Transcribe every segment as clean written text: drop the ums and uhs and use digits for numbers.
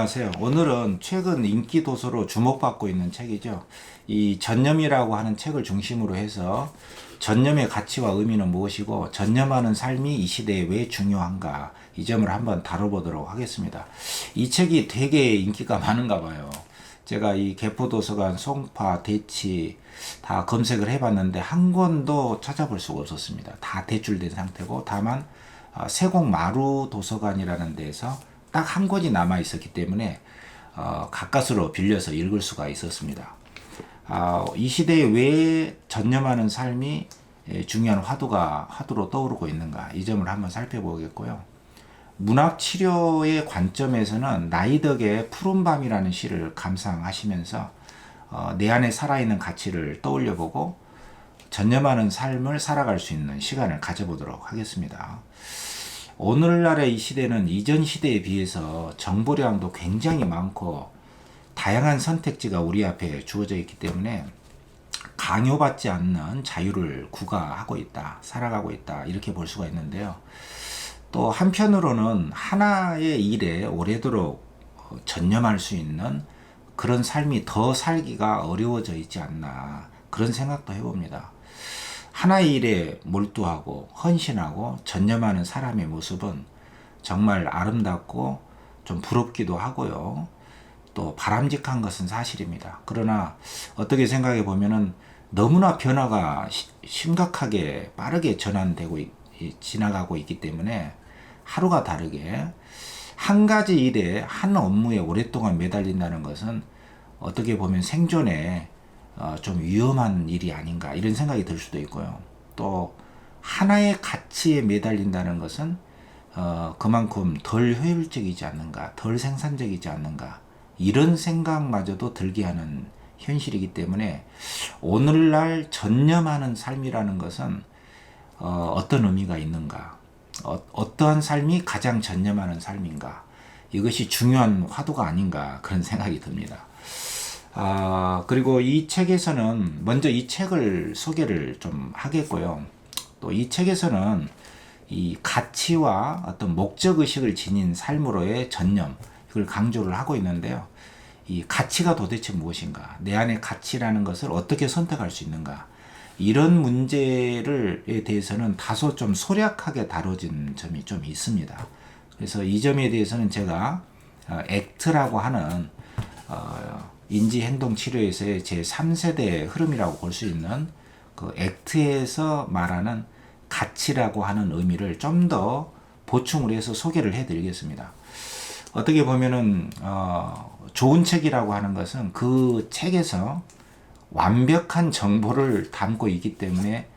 안녕하세요. 오늘은 최근 인기 도서로 주목받고 있는 책이죠. 이 전념이라고 하는 책을 중심으로 해서 전념의 가치와 의미는 무엇이고 전념하는 삶이 이 시대에 왜 중요한가, 이 점을 한번 다뤄보도록 하겠습니다. 이 책이 되게 인기가 많은가 봐요. 제가 이 개포도서관, 송파, 대치 다 검색을 해봤는데 한 권도 찾아볼 수가 없었습니다. 다 대출된 상태고, 다만 세곡마루 도서관이라는 데에서 딱 한 권이 남아 있었기 때문에 가까스로 빌려서 읽을 수가 있었습니다. 이 시대에 왜 전념하는 삶이 중요한 화두로 떠오르고 있는가, 이 점을 한번 살펴보겠고요. 문학 치료의 관점에서는 나이덕의 푸른밤이라는 시를 감상하시면서 내 안에 살아있는 가치를 떠올려보고 전념하는 삶을 살아갈 수 있는 시간을 가져보도록 하겠습니다. 오늘날의 이 시대는 이전 시대에 비해서 정보량도 굉장히 많고 다양한 선택지가 우리 앞에 주어져 있기 때문에 강요받지 않는 자유를 구가하고 있다, 살아가고 있다, 이렇게 볼 수가 있는데요. 또 한편으로는 하나의 일에 오래도록 전념할 수 있는 그런 삶이 더 살기가 어려워져 있지 않나, 그런 생각도 해봅니다. 하나의 일에 몰두하고 헌신하고 전념하는 사람의 모습은 정말 아름답고 좀 부럽기도 하고요. 또 바람직한 것은 사실입니다. 그러나 어떻게 생각해 보면은 너무나 변화가 심각하게 빠르게 지나가고 있기 때문에 하루가 다르게 한 가지 일에, 한 업무에 오랫동안 매달린다는 것은 어떻게 보면 생존에 좀 위험한 일이 아닌가, 이런 생각이 들 수도 있고요. 또 하나의 가치에 매달린다는 것은 그만큼 덜 효율적이지 않는가, 덜 생산적이지 않는가, 이런 생각마저도 들게 하는 현실이기 때문에 오늘날 전념하는 삶이라는 것은 어떤 의미가 있는가, 어떠한 삶이 가장 전념하는 삶인가, 이것이 중요한 화두가 아닌가, 그런 생각이 듭니다. 그리고 이 책에서는 먼저 이 책을 소개를 좀 하겠고요. 또 이 책에서는 이 가치와 어떤 목적의식을 지닌 삶으로의 전념, 이걸 강조를 하고 있는데요. 이 가치가 도대체 무엇인가, 내 안의 가치라는 것을 어떻게 선택할 수 있는가, 이런 문제에 대해서는 다소 좀 소략하게 다뤄진 점이 좀 있습니다. 그래서 이 점에 대해서는 제가 액트라고 하는 인지행동치료에서의 제3세대의 흐름이라고 볼 수 있는 그 액트에서 말하는 가치라고 하는 의미를 좀 더 보충을 해서 소개를 해드리겠습니다. 어떻게 보면은 좋은 책이라고 하는 것은 그 책에서 완벽한 정보를 담고 있기 때문에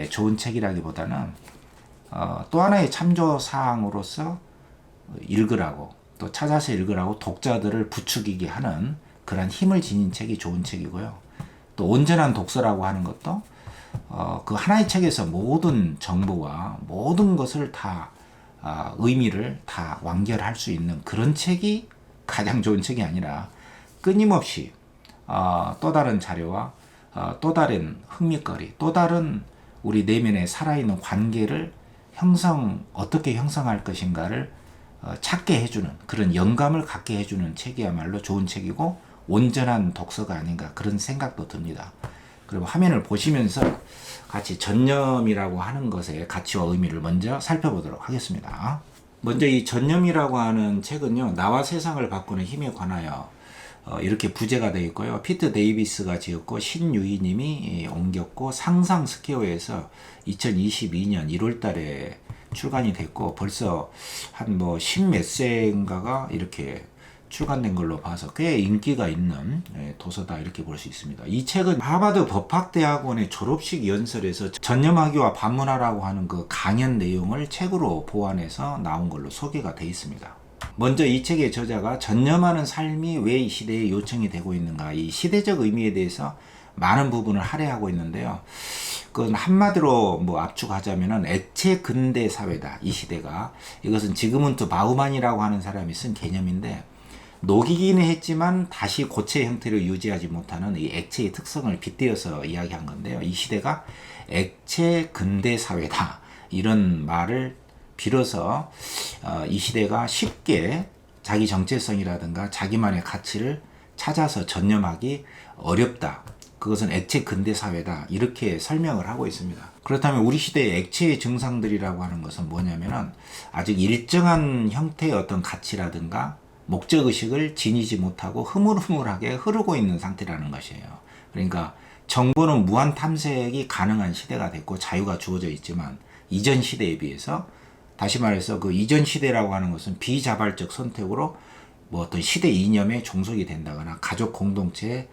좋은 책이라기보다는 또 하나의 참조사항으로서 읽으라고, 또 찾아서 읽으라고 독자들을 부추기게 하는 그런 힘을 지닌 책이 좋은 책이고요. 또 온전한 독서라고 하는 것도 그 하나의 책에서 모든 정보와 모든 것을 다 의미를 다 완결할 수 있는 그런 책이 가장 좋은 책이 아니라 끊임없이 또 다른 자료와 또 다른 흥미거리, 또 다른 우리 내면에 살아있는 관계를 어떻게 형성할 것인가를 찾게 해주는, 그런 영감을 갖게 해주는 책이야말로 좋은 책이고 온전한 독서가 아닌가, 그런 생각도 듭니다. 그리고 화면을 보시면서 같이 전념이라고 하는 것의 가치와 의미를 먼저 살펴보도록 하겠습니다. 먼저 이 전념이라고 하는 책은요, 나와 세상을 바꾸는 힘에 관하여 이렇게 부제가 되어 있고요. 피트 데이비스가 지었고 신유희 님이 옮겼고 상상 스퀘어에서 2022년 1월 달에 출간이 됐고 벌써 한 십몇 세인가가 이렇게 출간된 걸로 봐서 꽤 인기가 있는 도서다, 이렇게 볼 수 있습니다. 이 책은 하버드 법학대학원의 졸업식 연설에서 전념하기와 반문하라고 하는 그 강연 내용을 책으로 보완해서 나온 걸로 소개가 되어 있습니다. 먼저 이 책의 저자가 전념하는 삶이 왜 이 시대에 요청이 되고 있는가, 이 시대적 의미에 대해서 많은 부분을 할애하고 있는데요. 그건 한마디로 압축하자면은 액체 근대 사회다, 이 시대가. 이것은 지그문트 바우만이라고 하는 사람이 쓴 개념인데, 녹이기는 했지만 다시 고체 형태를 유지하지 못하는 이 액체의 특성을 빗대어서 이야기한 건데요. 이 시대가 액체 근대 사회다, 이런 말을 빌어서 이 시대가 쉽게 자기 정체성이라든가 자기만의 가치를 찾아서 전념하기 어렵다. 그것은 액체 근대 사회다. 이렇게 설명을 하고 있습니다. 그렇다면 우리 시대의 액체의 증상들이라고 하는 것은 뭐냐면은 아직 일정한 형태의 어떤 가치라든가 목적의식을 지니지 못하고 흐물흐물하게 흐르고 있는 상태라는 것이에요. 그러니까 정보는 무한 탐색이 가능한 시대가 됐고 자유가 주어져 있지만 이전 시대에 비해서 다시 말해서 그 이전 시대라고 하는 것은 비자발적 선택으로 뭐 어떤 시대 이념에 종속이 된다거나 가족 공동체에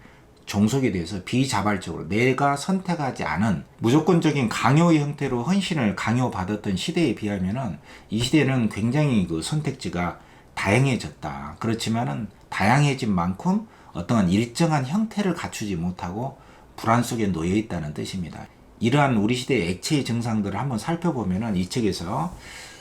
종속이 돼서 비자발적으로 내가 선택하지 않은 무조건적인 강요의 형태로 헌신을 강요받았던 시대에 비하면은 이 시대는 굉장히 그 선택지가 다양해졌다. 그렇지만은 다양해진 만큼 어떠한 일정한 형태를 갖추지 못하고 불안 속에 놓여 있다는 뜻입니다. 이러한 우리 시대의 액체의 증상들을 한번 살펴보면은 이 책에서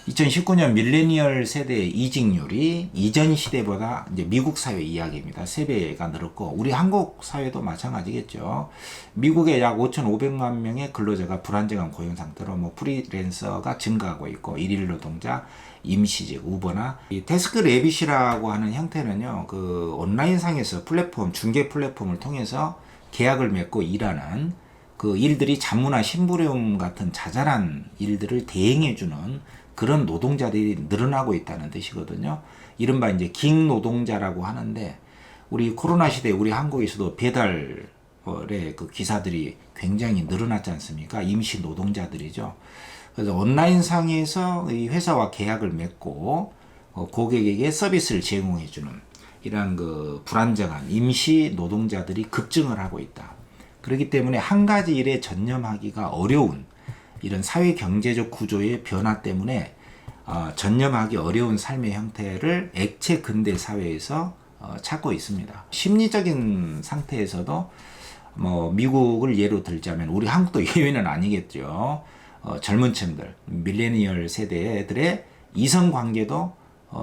2019년 밀레니얼 세대의 이직률이 이전 시대보다 이제 미국 사회 이야기입니다. 3배가 늘었고 우리 한국 사회도 마찬가지겠죠. 미국에 약 5,500만 명의 근로자가 불안정한 고용 상태로 뭐 프리랜서가 증가하고 있고 일일 노동자, 임시직, 우버나 이 태스크래빗이라고 하는 형태는요. 그 온라인상에서 플랫폼, 중개 플랫폼을 통해서 계약을 맺고 일하는 그 일들이 잡무나 심부름 같은 자잘한 일들을 대행해주는 그런 노동자들이 늘어나고 있다는 뜻이거든요. 이른바 이제 깅 노동자라고 하는데 우리 코로나 시대에 우리 한국에서도 배달의 그 기사들이 굉장히 늘어났지 않습니까? 임시 노동자들이죠. 그래서 온라인 상에서 이 회사와 계약을 맺고 고객에게 서비스를 제공해주는 이러한 그 불안정한 임시 노동자들이 급증을 하고 있다. 그렇기 때문에 한 가지 일에 전념하기가 어려운 이런 사회 경제적 구조의 변화 때문에 전념하기 어려운 삶의 형태를 액체 근대 사회에서 찾고 있습니다. 심리적인 상태에서도 뭐 미국을 예로 들자면 우리 한국도 예외는 아니겠죠. 젊은 층들, 밀레니얼 세대들의 이성 관계도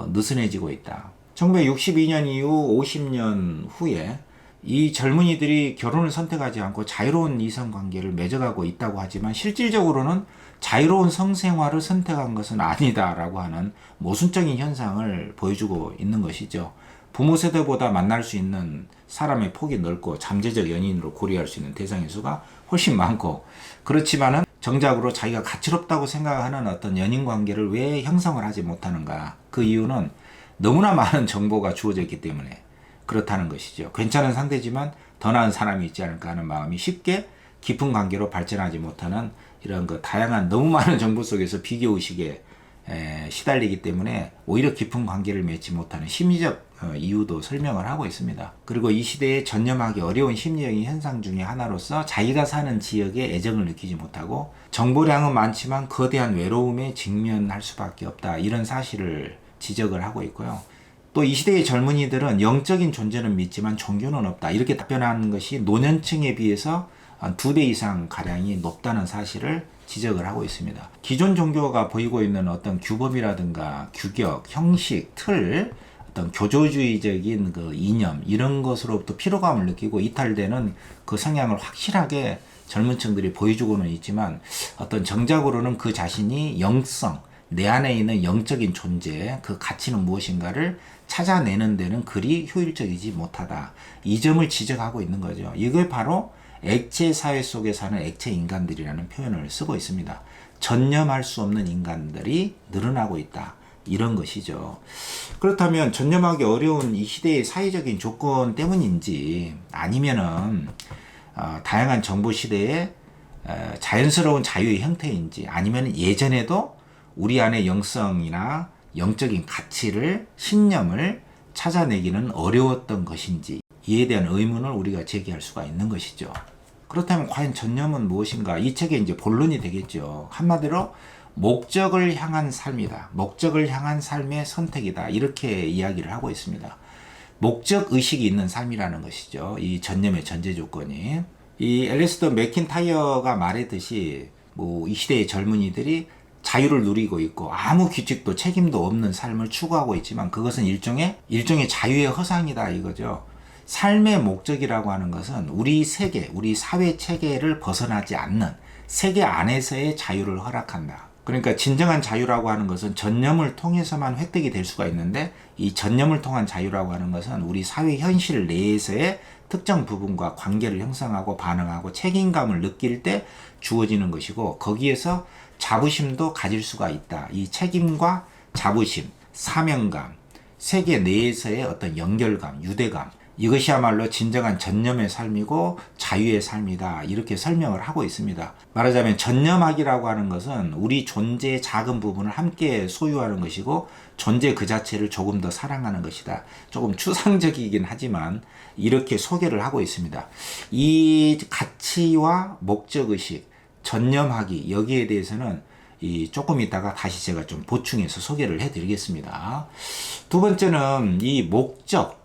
느슨해지고 있다. 1962년 이후 50년 후에 이 젊은이들이 결혼을 선택하지 않고 자유로운 이성 관계를 맺어가고 있다고 하지만 실질적으로는 자유로운 성생활을 선택한 것은 아니다라고 하는 모순적인 현상을 보여주고 있는 것이죠. 부모 세대보다 만날 수 있는 사람의 폭이 넓고 잠재적 연인으로 고려할 수 있는 대상의 수가 훨씬 많고 그렇지만은 정작으로 자기가 가치롭다고 생각하는 어떤 연인 관계를 왜 형성을 하지 못하는가? 그 이유는 너무나 많은 정보가 주어져 있기 때문에 그렇다는 것이죠. 괜찮은 상대지만 더 나은 사람이 있지 않을까 하는 마음이 쉽게 깊은 관계로 발전하지 못하는 이런 그 다양한 너무 많은 정보 속에서 비교의식에 시달리기 때문에 오히려 깊은 관계를 맺지 못하는 심리적 이유도 설명을 하고 있습니다. 그리고 이 시대에 전념하기 어려운 심리적인 현상 중에 하나로서 자기가 사는 지역에 애정을 느끼지 못하고 정보량은 많지만 거대한 외로움에 직면할 수밖에 없다. 이런 사실을 지적을 하고 있고요. 또 이 시대의 젊은이들은 영적인 존재는 믿지만 종교는 없다. 이렇게 답변하는 것이 노년층에 비해서 한 2배 이상 가량이 높다는 사실을 지적을 하고 있습니다. 기존 종교가 보이고 있는 어떤 규범이라든가 규격, 형식, 틀, 어떤 교조주의적인 그 이념 이런 것으로부터 피로감을 느끼고 이탈되는 그 성향을 확실하게 젊은 층들이 보여주고는 있지만 어떤 정작으로는 그 자신이 영성, 내 안에 있는 영적인 존재, 그 가치는 무엇인가를 찾아내는 데는 그리 효율적이지 못하다. 이 점을 지적하고 있는 거죠. 이게 바로 액체 사회 속에 사는 액체 인간들이라는 표현을 쓰고 있습니다. 전념할 수 없는 인간들이 늘어나고 있다. 이런 것이죠. 그렇다면 전념하기 어려운 이 시대의 사회적인 조건 때문인지 아니면은 다양한 정보 시대의 자연스러운 자유의 형태인지 아니면 예전에도 우리 안의 영성이나 영적인 가치를 신념을 찾아내기는 어려웠던 것인지 이에 대한 의문을 우리가 제기할 수가 있는 것이죠. 그렇다면 과연 전념은 무엇인가? 이 책의 이제 본론이 되겠죠. 한마디로 목적을 향한 삶이다. 목적을 향한 삶의 선택이다. 이렇게 이야기를 하고 있습니다. 목적 의식이 있는 삶이라는 것이죠. 이 전념의 전제 조건이. 이 앨리스더 맥킨타이어가 말했듯이 이 시대의 젊은이들이 자유를 누리고 있고 아무 규칙도 책임도 없는 삶을 추구하고 있지만 그것은 일종의 자유의 허상이다 이거죠. 삶의 목적이라고 하는 것은 우리 세계, 우리 사회 체계를 벗어나지 않는 세계 안에서의 자유를 허락한다. 그러니까 진정한 자유라고 하는 것은 전념을 통해서만 획득이 될 수가 있는데, 이 전념을 통한 자유라고 하는 것은 우리 사회 현실 내에서의 특정 부분과 관계를 형성하고 반응하고 책임감을 느낄 때 주어지는 것이고, 거기에서 자부심도 가질 수가 있다. 이 책임과 자부심, 사명감, 세계 내에서의 어떤 연결감, 유대감, 이것이야말로 진정한 전념의 삶이고 자유의 삶이다. 이렇게 설명을 하고 있습니다. 말하자면 전념학이라고 하는 것은 우리 존재의 작은 부분을 함께 소유하는 것이고 존재 그 자체를 조금 더 사랑하는 것이다. 조금 추상적이긴 하지만 이렇게 소개를 하고 있습니다. 이 가치와 목적의식, 전념하기, 여기에 대해서는 조금 있다가 다시 제가 좀 보충해서 소개를 해드리겠습니다. 두 번째는 이 목적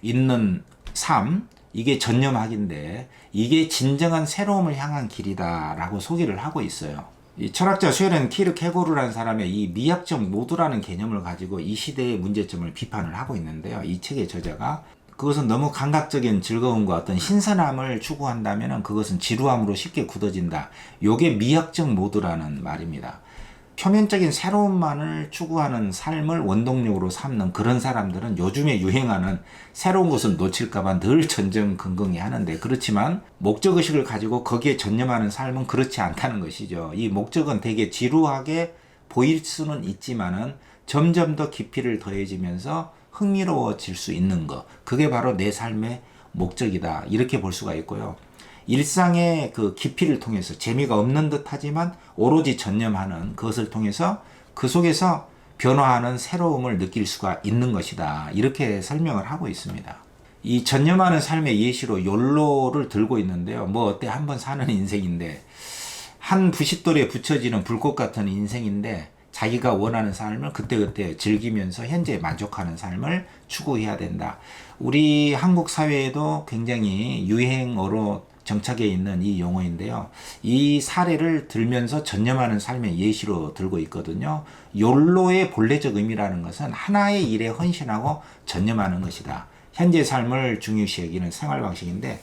있는 삶, 이게 전념학인데 이게 진정한 새로움을 향한 길이다라고 소개를 하고 있어요. 이 철학자 쉐렌 키르케고르라는 사람의 이 미학적 모두라는 개념을 가지고 이 시대의 문제점을 비판을 하고 있는데요. 이 책의 저자가 그것은 너무 감각적인 즐거움과 어떤 신선함을 추구한다면 그것은 지루함으로 쉽게 굳어진다. 요게 미학적 모드라는 말입니다. 표면적인 새로움만을 추구하는 삶을 원동력으로 삼는 그런 사람들은 요즘에 유행하는 새로운 것을 놓칠까봐 늘 전전긍긍히 하는데, 그렇지만 목적의식을 가지고 거기에 전념하는 삶은 그렇지 않다는 것이죠. 이 목적은 되게 지루하게 보일 수는 있지만은 점점 더 깊이를 더해지면서 흥미로워질 수 있는 것, 그게 바로 내 삶의 목적이다. 이렇게 볼 수가 있고요. 일상의 그 깊이를 통해서 재미가 없는 듯 하지만 오로지 전념하는 그것을 통해서 그 속에서 변화하는 새로움을 느낄 수가 있는 것이다. 이렇게 설명을 하고 있습니다. 이 전념하는 삶의 예시로 욜로를 들고 있는데요. 뭐 어때, 한번 사는 인생인데, 한 부싯돌에 붙여지는 불꽃 같은 인생인데 자기가 원하는 삶을 그때그때 즐기면서 현재에 만족하는 삶을 추구해야 된다. 우리 한국 사회에도 굉장히 유행어로 정착해 있는 이 용어인데요. 이 사례를 들면서 전념하는 삶의 예시로 들고 있거든요. 욜로의 본래적 의미라는 것은 하나의 일에 헌신하고 전념하는 것이다. 현재 삶을 중요시 여기는 생활 방식인데,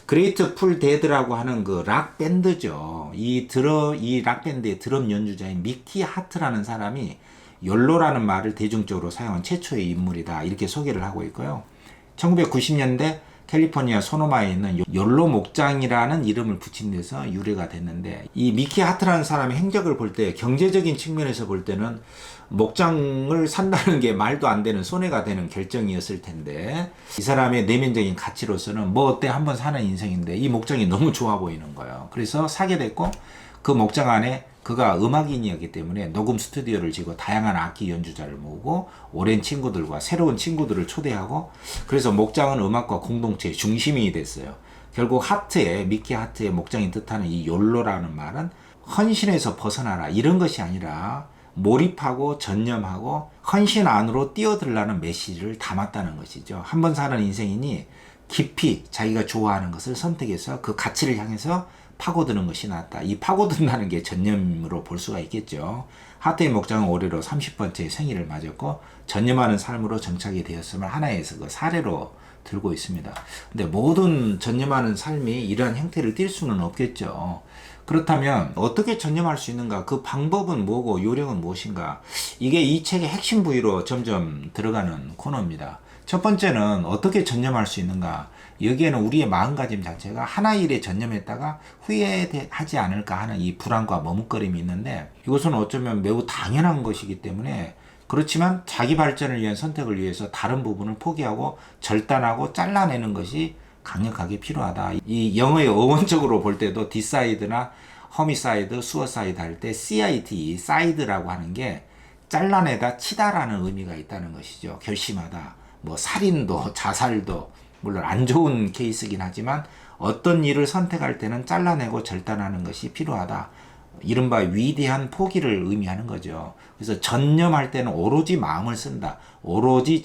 그레이트 풀 데드라고 하는 그 락 밴드죠. 이 락 밴드의 드럼 연주자인 미키 하트라는 사람이 욜로라는 말을 대중적으로 사용한 최초의 인물이다. 이렇게 소개를 하고 있고요. 1990년대 캘리포니아 소노마에 있는 욜로 목장이라는 이름을 붙인 데서 유래가 됐는데, 이 미키 하트라는 사람의 행적을 볼 때 경제적인 측면에서 볼 때는 목장을 산다는 게 말도 안 되는 손해가 되는 결정이었을 텐데, 이 사람의 내면적인 가치로서는 뭐 어때, 한번 사는 인생인데 이 목장이 너무 좋아 보이는 거예요. 그래서 사게 됐고, 그 목장 안에 그가 음악인이었기 때문에 녹음 스튜디오를 지고 다양한 악기 연주자를 모으고 오랜 친구들과 새로운 친구들을 초대하고, 그래서 목장은 음악과 공동체의 중심이 됐어요. 결국 미키 하트의 목장이 뜻하는 이 욜로라는 말은 헌신에서 벗어나라, 이런 것이 아니라 몰입하고 전념하고 헌신 안으로 뛰어들라는 메시지를 담았다는 것이죠. 한번 사는 인생이니 깊이 자기가 좋아하는 것을 선택해서 그 가치를 향해서 파고드는 것이 낫다. 이 파고든다는 게 전념으로 볼 수가 있겠죠. 하트의 목장은 올해로 30번째 생일을 맞았고 전념하는 삶으로 정착이 되었음을 하나에서 그 사례로 들고 있습니다. 근데 모든 전념하는 삶이 이러한 형태를 띌 수는 없겠죠. 그렇다면 어떻게 전념할 수 있는가? 그 방법은 뭐고 요령은 무엇인가? 이게 이 책의 핵심 부위로 점점 들어가는 코너입니다. 첫 번째는 어떻게 전념할 수 있는가? 여기에는 우리의 마음가짐 자체가 하나의 일에 전념했다가 후회하지 않을까 하는 이 불안과 머뭇거림이 있는데, 이것은 어쩌면 매우 당연한 것이기 때문에, 그렇지만 자기 발전을 위한 선택을 위해서 다른 부분을 포기하고 절단하고 잘라내는 것이 강력하게 필요하다. 이 영어의 어원적으로 볼 때도 디사이드나 허미사이드, 수어사이드 할 때 CID, 사이드라고 하는 게 잘라내다 치다라는 의미가 있다는 것이죠. 결심하다. 뭐 살인도 자살도 물론 안 좋은 케이스긴 하지만 어떤 일을 선택할 때는 잘라내고 절단하는 것이 필요하다. 이른바 위대한 포기를 의미하는 거죠. 그래서 전념할 때는 오로지 마음을 쓴다. 오로지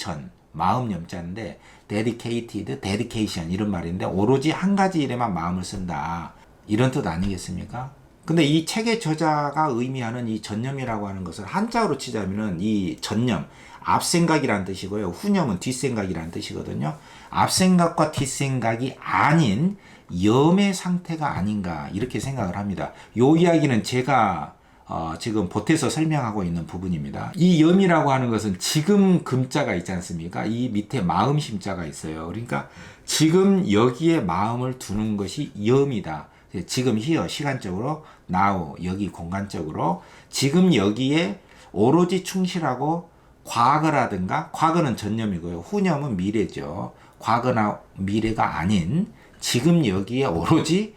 마음 염자인데 dedicated, dedication 이런 말인데 오로지 한 가지 일에만 마음을 쓴다. 이런 뜻 아니겠습니까? 근데 이 책의 저자가 의미하는 이 전념이라고 하는 것을 한자어로 치자면은 이 전념, 앞생각이란 뜻이고요. 후념은 뒷생각이란 뜻이거든요. 앞생각과 뒷생각이 아닌 염의 상태가 아닌가 이렇게 생각을 합니다. 요 이야기는 제가 지금 보태서 설명하고 있는 부분입니다. 이 염이라고 하는 것은 지금 금자가 있지 않습니까? 이 밑에 마음 심자가 있어요. 그러니까 지금 여기에 마음을 두는 것이 염이다. 지금 here 시간적으로, now 여기 공간적으로 지금 여기에 오로지 충실하고 과거라든가, 과거는 전념이고요. 후념은 미래죠. 과거나 미래가 아닌 지금 여기에 오로지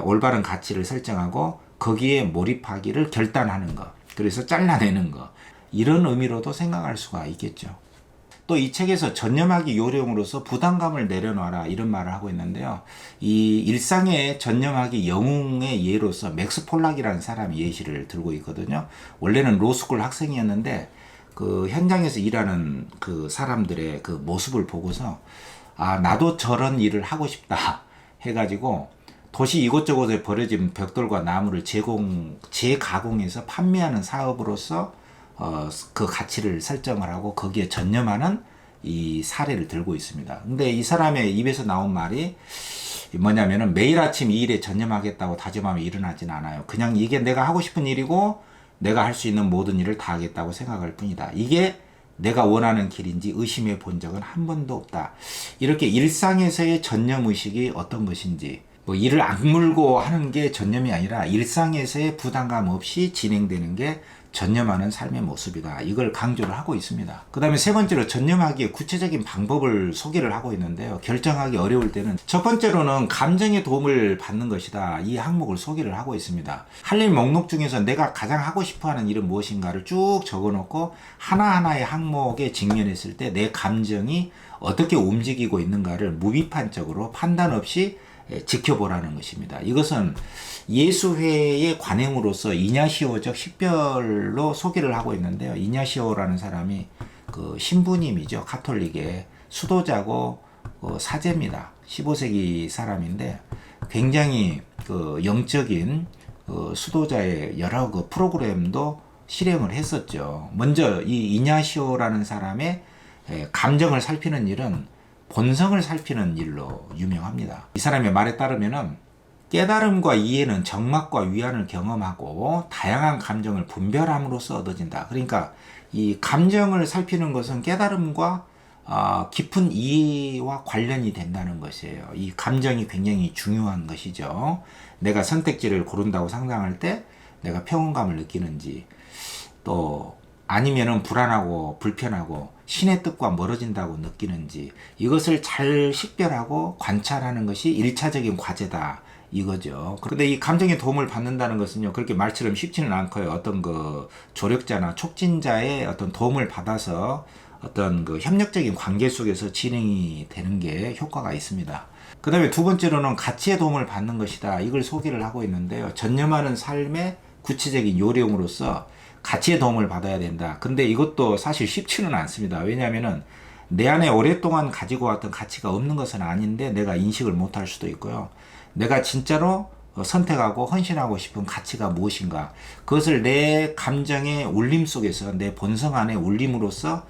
올바른 가치를 설정하고 거기에 몰입하기를 결단하는 것. 그래서 잘라내는 것. 이런 의미로도 생각할 수가 있겠죠. 또 이 책에서 전념하기 요령으로서 부담감을 내려놔라 이런 말을 하고 있는데요. 이 일상의 전념하기 영웅의 예로서 맥스 폴락이라는 사람이 예시를 들고 있거든요. 원래는 로스쿨 학생이었는데 그 현장에서 일하는 그 사람들의 그 모습을 보고서 나도 저런 일을 하고 싶다 해가지고 도시 이곳저곳에 버려진 벽돌과 나무를 재가공해서 판매하는 사업으로서 그 가치를 설정을 하고 거기에 전념하는 이 사례를 들고 있습니다. 근데 이 사람의 입에서 나온 말이 뭐냐면은 매일 아침 이 일에 전념하겠다고 다짐하면 일어나진 않아요. 그냥 이게 내가 하고 싶은 일이고 내가 할 수 있는 모든 일을 다 하겠다고 생각할 뿐이다. 이게 내가 원하는 길인지 의심해 본 적은 한 번도 없다. 이렇게 일상에서의 전념의식이 어떤 것인지, 뭐 일을 악물고 하는 게 전념이 아니라 일상에서의 부담감 없이 진행되는 게 전념하는 삶의 모습이다. 이걸 강조를 하고 있습니다. 그 다음에 세 번째로 전념하기의 구체적인 방법을 소개를 하고 있는데요. 결정하기 어려울 때는 첫 번째로는 감정의 도움을 받는 것이다. 이 항목을 소개를 하고 있습니다. 할 일 목록 중에서 내가 가장 하고 싶어하는 일은 무엇인가를 쭉 적어놓고 하나하나의 항목에 직면했을 때 내 감정이 어떻게 움직이고 있는가를 무비판적으로 판단 없이 지켜보라는 것입니다. 이것은 예수회의 관행으로서 이냐시오적 식별로 소개를 하고 있는데요. 이냐시오라는 사람이 그 신부님이죠. 가톨릭의 수도자고 사제입니다. 15세기 사람인데 굉장히 그 영적인 수도자의 여러 그 프로그램도 실행을 했었죠. 먼저 이 이냐시오라는 사람의 감정을 살피는 일은 본성을 살피는 일로 유명합니다. 이 사람의 말에 따르면은 깨달음과 이해는 정막과 위안을 경험하고 다양한 감정을 분별함으로써 얻어진다. 그러니까 이 감정을 살피는 것은 깨달음과 깊은 이해와 관련이 된다는 것이에요. 이 감정이 굉장히 중요한 것이죠. 내가 선택지를 고른다고 상상할 때 내가 평온감을 느끼는지, 또 아니면은 불안하고 불편하고 신의 뜻과 멀어진다고 느끼는지, 이것을 잘 식별하고 관찰하는 것이 1차적인 과제다. 이거죠. 근데 이 감정의 도움을 받는다는 것은요, 그렇게 말처럼 쉽지는 않고요. 어떤 그 조력자나 촉진자의 어떤 도움을 받아서 어떤 그 협력적인 관계 속에서 진행이 되는 게 효과가 있습니다. 그 다음에 두 번째로는 가치의 도움을 받는 것이다. 이걸 소개를 하고 있는데요. 전념하는 삶의 구체적인 요령으로서 가치의 도움을 받아야 된다. 근데 이것도 사실 쉽지는 않습니다. 왜냐하면은 내 안에 오랫동안 가지고 왔던 가치가 없는 것은 아닌데 내가 인식을 못할 수도 있고요. 내가 진짜로 선택하고 헌신하고 싶은 가치가 무엇인가, 그것을 내 감정의 울림 속에서 내 본성 안에 울림으로써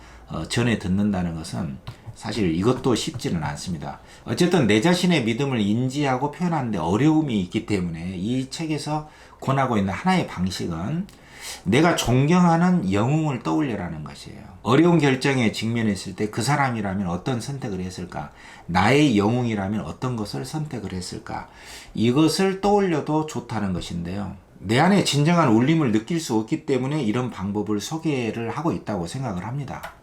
전해 듣는다는 것은 사실 이것도 쉽지는 않습니다. 어쨌든 내 자신의 믿음을 인지하고 표현하는데 어려움이 있기 때문에 이 책에서 권하고 있는 하나의 방식은 내가 존경하는 영웅을 떠올려라는 것이에요. 어려운 결정에 직면했을 때 그 사람이라면 어떤 선택을 했을까? 나의 영웅이라면 어떤 것을 선택을 했을까? 이것을 떠올려도 좋다는 것인데요. 내 안에 진정한 울림을 느낄 수 없기 때문에 이런 방법을 소개를 하고 있다고 생각을 합니다.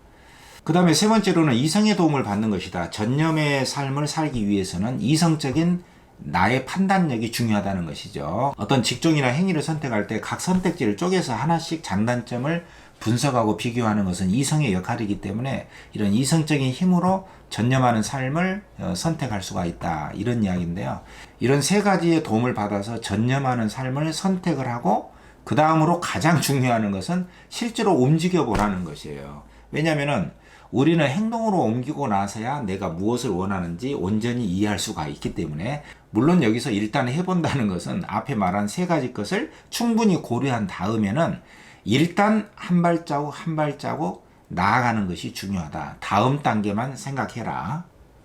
그 다음에 세 번째로는 이성의 도움을 받는 것이다. 전념의 삶을 살기 위해서는 이성적인 나의 판단력이 중요하다는 것이죠. 어떤 직종이나 행위를 선택할 때 각 선택지를 쪼개서 하나씩 장단점을 분석하고 비교하는 것은 이성의 역할이기 때문에 이런 이성적인 힘으로 전념하는 삶을 선택할 수가 있다. 이런 이야기인데요. 이런 세 가지의 도움을 받아서 전념하는 삶을 선택을 하고 그 다음으로 가장 중요한 것은 실제로 움직여 보라는 것이에요. 왜냐하면은 우리는 행동으로 옮기고 나서야 내가 무엇을 원하는지 온전히 이해할 수가 있기 때문에, 물론 여기서 일단 해본다는 것은 앞에 말한 세 가지 것을 충분히 고려한 다음에는 일단 한 발자국 한 발자국 나아가는 것이 중요하다. 다음 단계만 생각해라.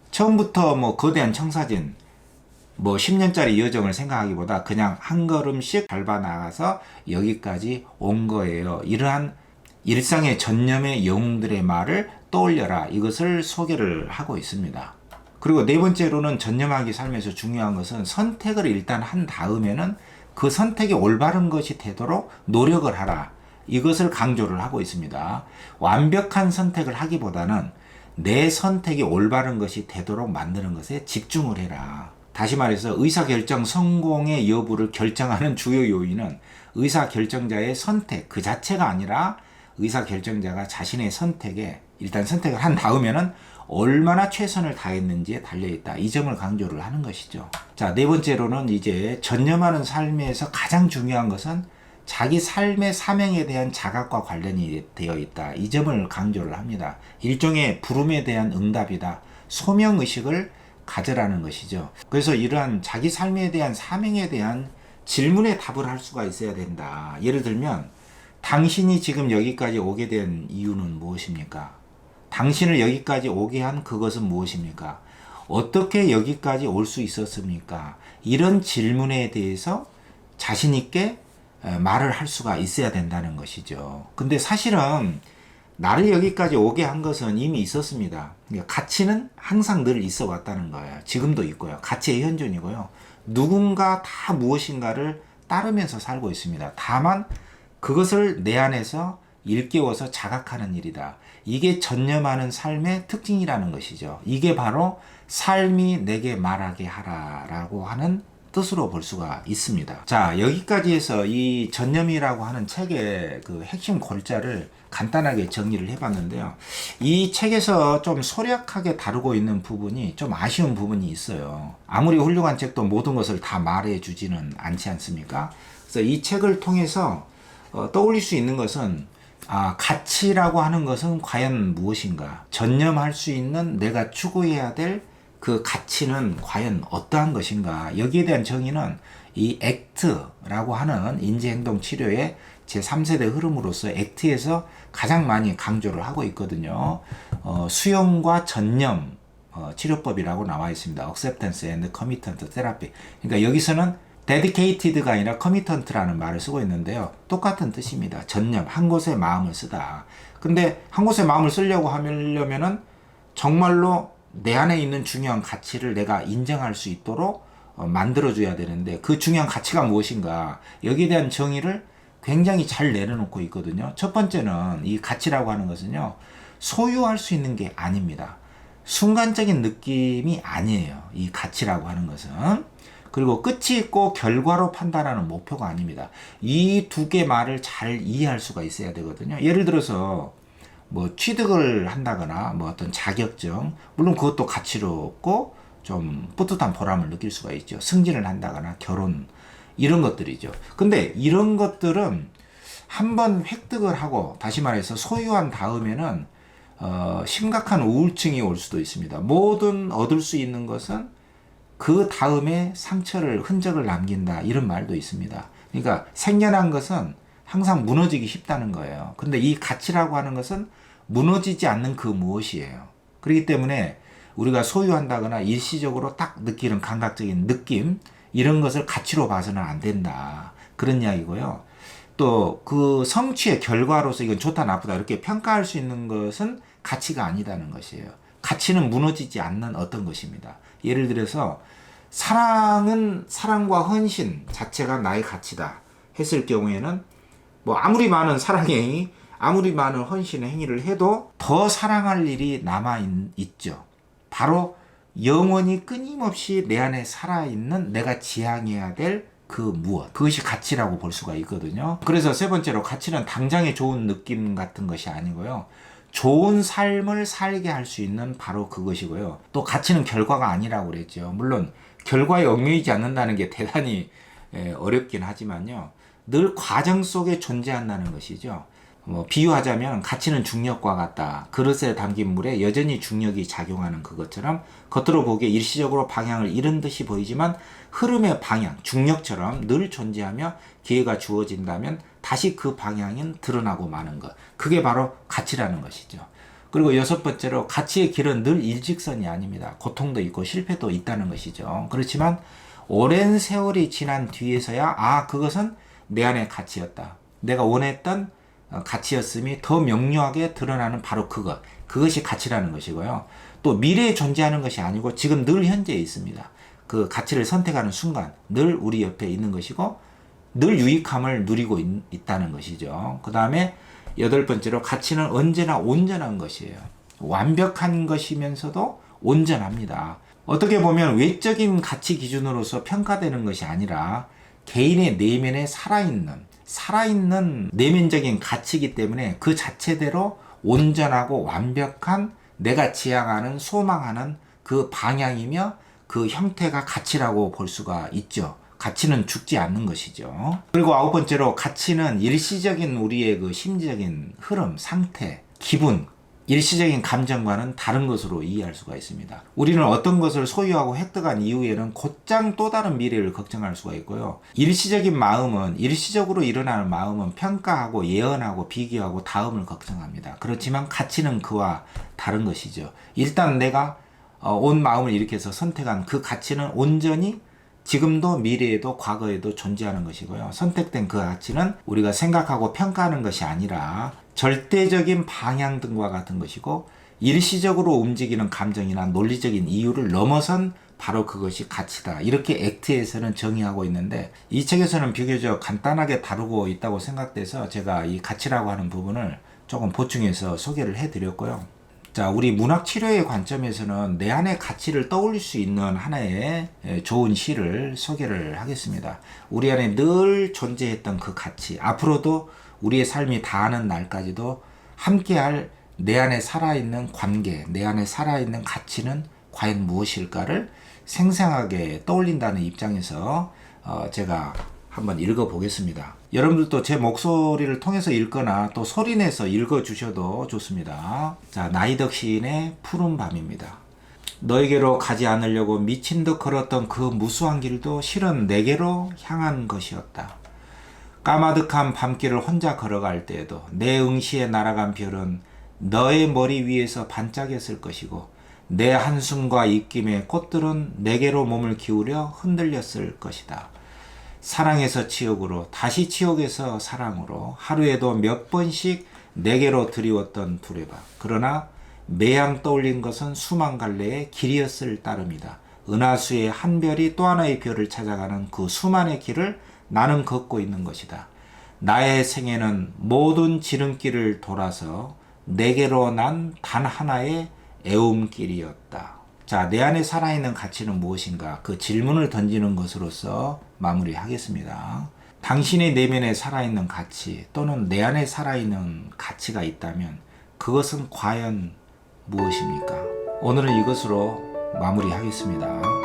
처음부터 거대한 청사진, 뭐 10년짜리 여정을 생각하기보다 그냥 한 걸음씩 밟아 나가서 여기까지 온 거예요. 이러한 일상의 전념의 영웅들의 말을 떠올려라. 이것을 소개를 하고 있습니다. 그리고 네 번째로는 전념하기 삶에서 중요한 것은 선택을 일단 한 다음에는 그 선택이 올바른 것이 되도록 노력을 하라. 이것을 강조를 하고 있습니다. 완벽한 선택을 하기보다는 내 선택이 올바른 것이 되도록 만드는 것에 집중을 해라. 다시 말해서 의사결정 성공의 여부를 결정하는 주요 요인은 의사결정자의 선택 그 자체가 아니라 의사결정자가 자신의 선택에 일단 선택을 한 다음에는 얼마나 최선을 다했는지에 달려있다. 이 점을 강조를 하는 것이죠. 자, 네 번째로는 이제 전념하는 삶에서 가장 중요한 것은 자기 삶의 사명에 대한 자각과 관련이 되어 있다. 이 점을 강조를 합니다. 일종의 부름에 대한 응답이다. 소명의식을 가져라는 것이죠. 그래서 이러한 자기 삶에 대한 사명에 대한 질문에 답을 할 수가 있어야 된다. 예를 들면 당신이 지금 여기까지 오게 된 이유는 무엇입니까? 당신을 여기까지 오게 한 그것은 무엇입니까? 어떻게 여기까지 올 수 있었습니까? 이런 질문에 대해서 자신 있게 말을 할 수가 있어야 된다는 것이죠. 근데 사실은 나를 여기까지 오게 한 것은 이미 있었습니다. 그러니까 가치는 항상 늘 있어 왔다는 거예요. 지금도 있고요. 가치의 현존이고요. 누군가 다 무엇인가를 따르면서 살고 있습니다. 다만 그것을 내 안에서 일깨워서 자각하는 일이다. 이게 전념하는 삶의 특징이라는 것이죠. 이게 바로 삶이 내게 말하게 하라라고 하는 뜻으로 볼 수가 있습니다. 자, 여기까지 해서 이 전념이라고 하는 책의 그 핵심 골자를 간단하게 정리를 해봤는데요. 이 책에서 좀 소략하게 다루고 있는 부분이 좀 아쉬운 부분이 있어요. 아무리 훌륭한 책도 모든 것을 다 말해주지는 않지 않습니까? 그래서 이 책을 통해서 떠올릴 수 있는 것은 가치라고 하는 것은 과연 무엇인가? 전념할 수 있는 내가 추구해야 될 그 가치는 과연 어떠한 것인가? 여기에 대한 정의는 이 액트라고 하는 인지행동치료의 제3세대 흐름으로서 액트에서 가장 많이 강조를 하고 있거든요. 수용과 전념 치료법이라고 나와 있습니다. Acceptance and Commitment Therapy. 그러니까 여기서는 dedicated가 아니라 committant라는 말을 쓰고 있는데요. 똑같은 뜻입니다. 전념, 한 곳에 마음을 쓰다. 근데 한 곳에 마음을 쓰려고 하려면은 정말로 내 안에 있는 중요한 가치를 내가 인정할 수 있도록 만들어줘야 되는데 그 중요한 가치가 무엇인가? 여기에 대한 정의를 굉장히 잘 내려놓고 있거든요. 첫 번째는 이 가치라고 하는 것은요. 소유할 수 있는 게 아닙니다. 순간적인 느낌이 아니에요. 이 가치라고 하는 것은. 그리고 끝이 있고 결과로 판단하는 목표가 아닙니다. 이 두 개 말을 잘 이해할 수가 있어야 되거든요. 예를 들어서 뭐 취득을 한다거나 뭐 어떤 자격증, 물론 그것도 가치롭고 좀 뿌듯한 보람을 느낄 수가 있죠. 승진을 한다거나 결혼 이런 것들이죠. 근데 이런 것들은 한번 획득을 하고 다시 말해서 소유한 다음에는 심각한 우울증이 올 수도 있습니다. 모든 얻을 수 있는 것은 그 다음에 상처를 흔적을 남긴다 이런 말도 있습니다. 그러니까 생겨난 것은 항상 무너지기 쉽다는 거예요. 근데 이 가치라고 하는 것은 무너지지 않는 그 무엇이에요. 그렇기 때문에 우리가 소유한다거나 일시적으로 딱 느끼는 감각적인 느낌 이런 것을 가치로 봐서는 안 된다. 그런 이야기고요. 또 그 성취의 결과로서 이건 좋다 나쁘다 이렇게 평가할 수 있는 것은 가치가 아니다는 것이에요. 가치는 무너지지 않는 어떤 것입니다. 예를 들어서 사랑은 사랑과 헌신 자체가 나의 가치다 했을 경우에는 뭐 아무리 많은 사랑의 행위, 아무리 많은 헌신의 행위를 해도 더 사랑할 일이 남아있죠. 바로 영원히 끊임없이 내 안에 살아있는 내가 지향해야 될 그 무엇. 그것이 가치라고 볼 수가 있거든요. 그래서 세 번째로 가치는 당장의 좋은 느낌 같은 것이 아니고요. 좋은 삶을 살게 할 수 있는 바로 그것이고요. 또 가치는 결과가 아니라고 그랬죠. 물론 결과에 얽매이지 않는다는 게 대단히 어렵긴 하지만요. 늘 과정 속에 존재한다는 것이죠. 비유하자면 가치는 중력과 같다. 그릇에 담긴 물에 여전히 중력이 작용하는 그것처럼 겉으로 보기에 일시적으로 방향을 잃은 듯이 보이지만 흐름의 방향, 중력처럼 늘 존재하며 기회가 주어진다면 다시 그 방향은 드러나고 마는 것. 그게 바로 가치라는 것이죠. 그리고 여섯 번째로 가치의 길은 늘 일직선이 아닙니다. 고통도 있고 실패도 있다는 것이죠. 그렇지만 오랜 세월이 지난 뒤에서야 그것은 내 안의 가치였다. 내가 원했던 가치였음이 더 명료하게 드러나는 바로 그것이 가치라는 것이고요. 또 미래에 존재하는 것이 아니고 지금 늘 현재에 있습니다. 그 가치를 선택하는 순간 늘 우리 옆에 있는 것이고 늘 유익함을 누리고 있다는 것이죠. 그 다음에 8번째로 가치는 언제나 온전한 것이에요. 완벽한 것이면서도 온전합니다. 어떻게 보면 외적인 가치 기준으로서 평가되는 것이 아니라 개인의 내면에 살아있는 내면적인 가치이기 때문에 그 자체대로 온전하고 완벽한 내가 지향하는 소망하는 그 방향이며 그 형태가 가치라고 볼 수가 있죠. 가치는 죽지 않는 것이죠. 그리고 9번째로 가치는 일시적인 우리의 그 심리적인 흐름, 상태, 기분, 일시적인 감정과는 다른 것으로 이해할 수가 있습니다. 우리는 어떤 것을 소유하고 획득한 이후에는 곧장 또 다른 미래를 걱정할 수가 있고요. 일시적으로 일어나는 마음은 평가하고 예언하고 비교하고 다음을 걱정합니다. 그렇지만 가치는 그와 다른 것이죠. 일단 내가 온 마음을 일으켜서 선택한 그 가치는 온전히 지금도 미래에도 과거에도 존재하는 것이고요. 선택된 그 가치는 우리가 생각하고 평가하는 것이 아니라 절대적인 방향 등과 같은 것이고 일시적으로 움직이는 감정이나 논리적인 이유를 넘어선 바로 그것이 가치다. 이렇게 액트에서는 정의하고 있는데 이 책에서는 비교적 간단하게 다루고 있다고 생각돼서 제가 이 가치라고 하는 부분을 조금 보충해서 소개를 해드렸고요. 자, 우리 문학 치료의 관점에서는 내 안의 가치를 떠올릴 수 있는 하나의 좋은 시를 소개를 하겠습니다. 우리 안에 늘 존재했던 그 가치, 앞으로도 우리의 삶이 다하는 날까지도 함께할 내 안에 살아있는 관계, 내 안에 살아있는 가치는 과연 무엇일까를 생생하게 떠올린다는 입장에서 제가 한번 읽어보겠습니다. 여러분들도 제 목소리를 통해서 읽거나 또 소리내서 읽어주셔도 좋습니다. 자, 나이덕 시인의 푸른 밤입니다. 너에게로 가지 않으려고 미친 듯 걸었던 그 무수한 길도 실은 내게로 향한 것이었다. 까마득한 밤길을 혼자 걸어갈 때에도 내 응시에 날아간 별은 너의 머리 위에서 반짝였을 것이고 내 한숨과 입김의 꽃들은 내게로 몸을 기울여 흔들렸을 것이다. 사랑에서 치욕으로 다시 치욕에서 사랑으로 하루에도 몇 번씩 내게로 드리웠던 두레박. 그러나 매양 떠올린 것은 수만 갈래의 길이었을 따름이다. 은하수의 한 별이 또 하나의 별을 찾아가는 그 수만의 길을 나는 걷고 있는 것이다. 나의 생애는 모든 지름길을 돌아서 내게로 난 단 하나의 애움길이었다. 자, 내 안에 살아있는 가치는 무엇인가? 그 질문을 던지는 것으로서 마무리하겠습니다. 당신의 내면에 살아있는 가치 또는 내 안에 살아있는 가치가 있다면 그것은 과연 무엇입니까? 오늘은 이것으로 마무리하겠습니다.